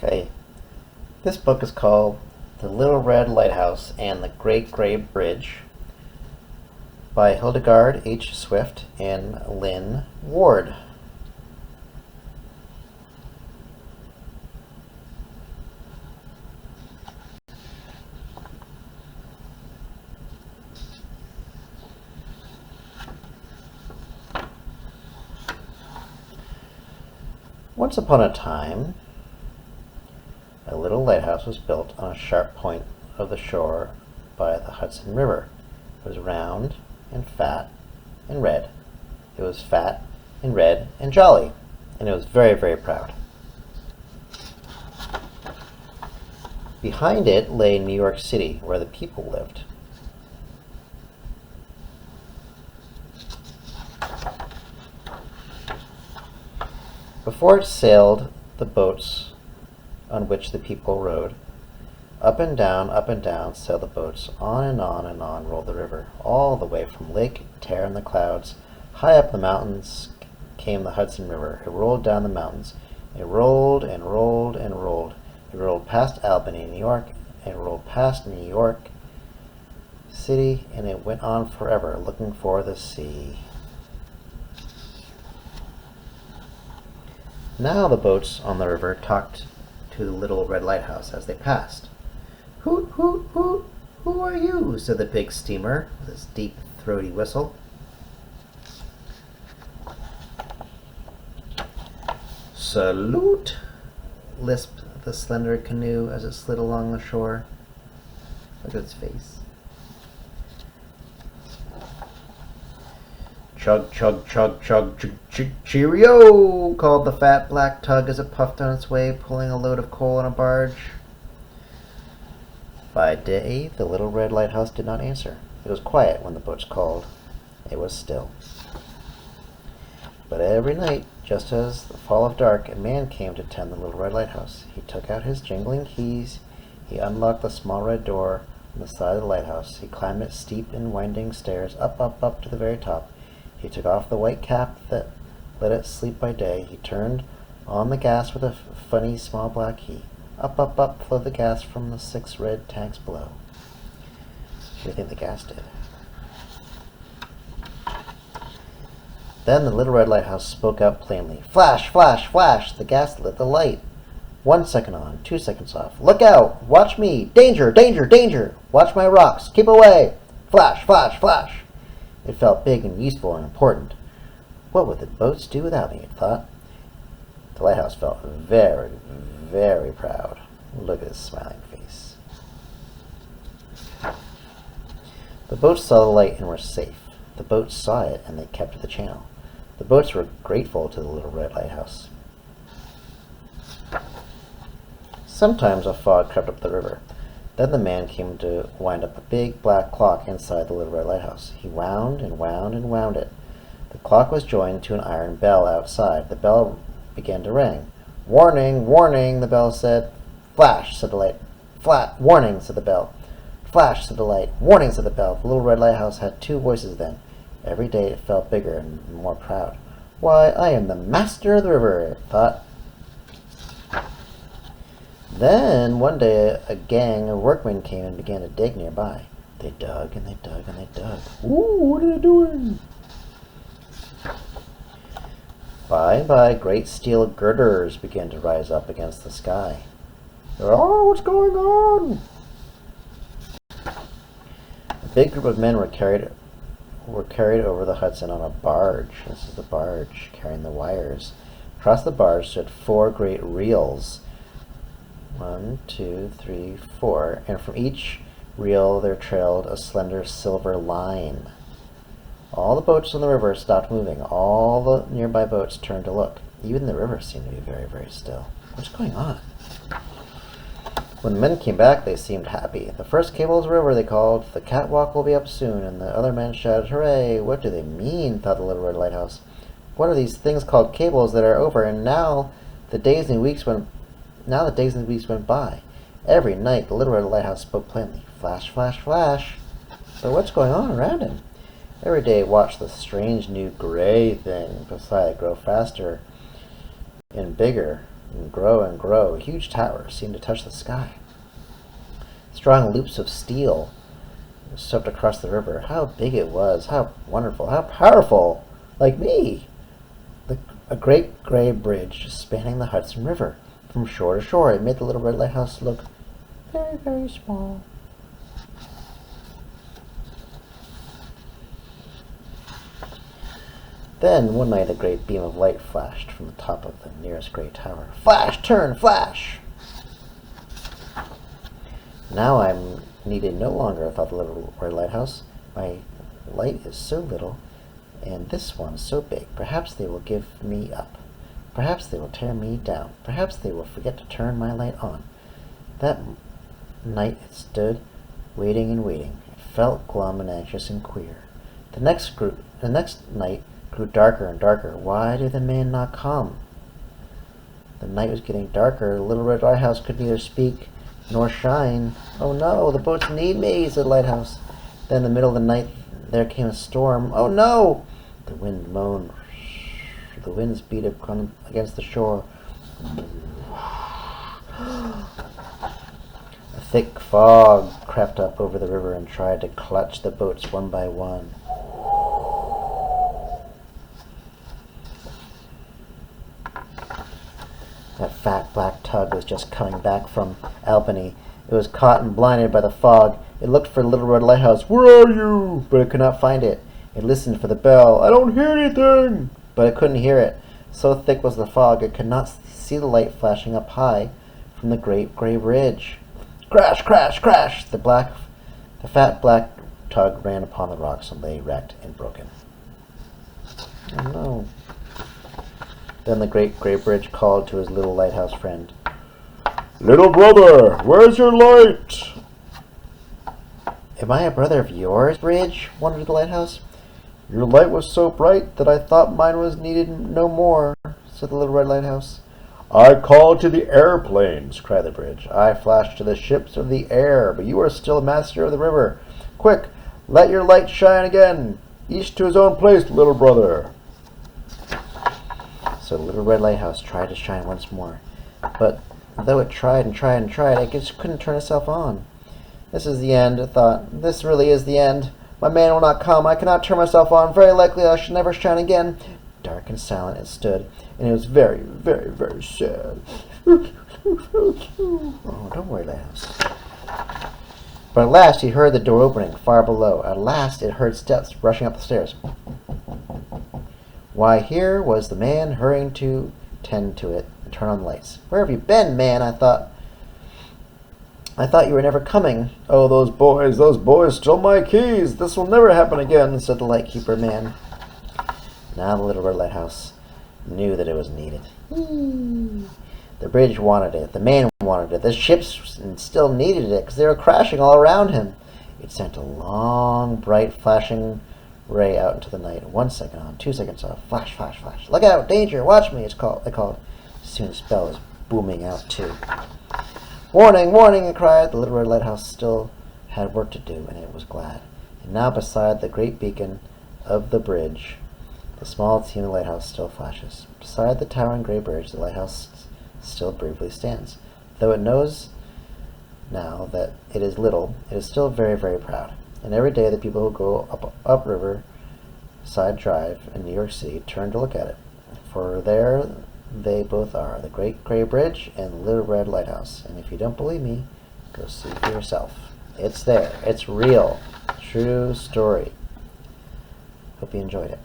Okay, this book is called The Little Red Lighthouse and the Great Gray Bridge by Hildegard H.Swift and Lynn Ward. Once upon a time, a little lighthouse was built on a sharp point of the shore by the Hudson River. It was round and fat and red. It was fat and red and jolly, and it was very, very proud. Behind it lay New York City, where the people lived. Before it sailed the boats on which the people rode. Up and down sailed the boats. On and on rolled the river, all the way from Lake Terre in the clouds. High up the mountains came the Hudson River. It rolled down the mountains. It rolled and rolled and rolled. It rolled past Albany, New York. It rolled past New York City, and it went on forever, looking for the sea. Now the boats on the river talked to the little red lighthouse as they passed. "Hoot, hoot, hoot! Who are you?" said the big steamer with its deep, throaty whistle. "Salute!" lisped the slender canoe as it slid along the shore. Look at its face. "Chug, chug, chug, chug, cheerio!" called the fat black tug as it puffed on its way, pulling a load of coal on a barge. By day, the little red lighthouse did not answer. It was quiet when the boats called. It was still. But every night, just as the fall of dark, a man came to tend the little red lighthouse. He took out his jingling keys. He unlocked the small red door on the side of the lighthouse. He climbed its steep and winding stairs up to the very top. He took off the white cap that let it sleep by day. He turned on the gas with a funny small black key. Up flowed the gas from the 6 red tanks below. What do you think the gas did? Then the little red lighthouse spoke out plainly. "Flash, flash, flash!" The gas lit the light. 1 second on, 2 seconds off. "Look out! Watch me! Danger, danger, danger! Watch my rocks! Keep away! Flash, flash, flash!" It felt big and useful and important. What would the boats do without me, it thought. The lighthouse felt very, very proud. Look at his smiling face. The boats saw the light and were safe. The boats saw it and they kept to the channel. The boats were grateful to the little red lighthouse. Sometimes a fog crept up the river. Then the man came to wind up a big black clock inside the little red lighthouse. He wound and wound and wound it. The clock was joined to an iron bell outside. The bell began to ring. "Warning, warning," the bell said. "Flash," said the light. "Warning," said the bell. "Flash," said the light. "Warning," said the bell. The little red lighthouse had 2 voices then. Every day it felt bigger and more proud. "Why, I am the master of the river," it thought. Then one day a gang of workmen came and began to dig nearby. They dug and they dug and they dug. "Ooh, what are they doing?" By and by, great steel girders began to rise up against the sky. "Oh, what's going on?" A big group of men were carried over the Hudson on a barge. This is the barge carrying the wires. Across the barge stood 4 great reels. 1, 2, 3, 4, and from each reel there trailed a slender silver line. All the boats on the river stopped moving. All the nearby boats turned to look. Even the river seemed to be very, very still. What's going on? When the men came back, they seemed happy. "The first cable is over," they called. "The catwalk will be up soon," and the other men shouted, "Hooray!" What do they mean, thought the little red lighthouse. What are these things called cables that are over? And now the days and weeks went by. Every night the little red lighthouse spoke plainly. Flash, flash, flash. But what's going on around him? Every day it watched the strange new gray thing beside it grow faster and bigger and grow and grow. Huge towers seemed to touch the sky. Strong loops of steel swept across the river. How big it was! How wonderful! How powerful! Like me! A great gray bridge spanning the Hudson River from shore to shore. It made the little red lighthouse look very, very small. Then, one night, a great beam of light flashed from the top of the nearest great tower. Flash! Turn! Flash! Now I'm needed no longer, thought the little red lighthouse. My light is so little, and this one so big. Perhaps they will give me up. Perhaps they will tear me down. Perhaps they will forget to turn my light on. That night it stood, waiting and waiting. It felt glum and anxious and queer. The next night grew darker and darker. Why did the man not come? The night was getting darker. The little red lighthouse could neither speak nor shine. Oh no, the boats need me, said the lighthouse. Then in the middle of the night there came a storm. Oh no! The wind moaned. The winds beat against the shore. A thick fog crept up over the river and tried to clutch the boats one by one. That fat black tug was just coming back from Albany. It was caught and blinded by the fog. It looked for the little red lighthouse. Where are you? But it could not find it. It listened for the bell. I don't hear anything. But it couldn't hear it. So thick was the fog, it could not see the light flashing up high from the great gray bridge. Crash, crash, crash! The fat black tug ran upon the rocks and lay wrecked and broken. Oh no. Then the great gray bridge called to his little lighthouse friend. Little brother, where's your light? Am I a brother of yours, Bridge? wondered the lighthouse. Your light was so bright that I thought mine was needed no more, said the little red lighthouse. I called to the airplanes, cried the bridge. I flashed to the ships of the air, but you are still master of the river. Quick, let your light shine again. Each to his own place, little brother. So the little red lighthouse tried to shine once more, but though it tried and tried and tried, it just couldn't turn itself on. This is the end, it thought. This really is the end. My man will not come. I cannot turn myself on. Very likely I shall never shine again. Dark and silent it stood, and it was very, very, very sad. Oh, don't worry, lighthouse. But at last he heard the door opening far below. At last it heard steps rushing up the stairs. Why, here was the man hurrying to tend to it and turn on the lights. Where have you been, man? I thought you were never coming. Oh, those boys stole my keys. This will never happen again, said the lightkeeper man. Now the little red lighthouse knew that it was needed. The bridge wanted it. The man wanted it. The ships still needed it because they were crashing all around him. It sent a long, bright, flashing ray out into the night. 1 second on, 2 seconds off. Flash, flash, flash. Look out! Danger! Watch me! They called. Soon the spell was booming out too. Warning! Warning! It cried. The little red lighthouse still had work to do, and it was glad. And now beside the great beacon of the bridge, the small team of the lighthouse still flashes. Beside the towering gray bridge, the lighthouse still bravely stands. Though it knows now that it is little, it is still very, very proud. And every day the people who go up River Side Drive in New York City turn to look at it. For there they both are, the great gray bridge and the little red lighthouse. And if you don't believe me, go see for yourself. It's there. It's real. True story. Hope you enjoyed it.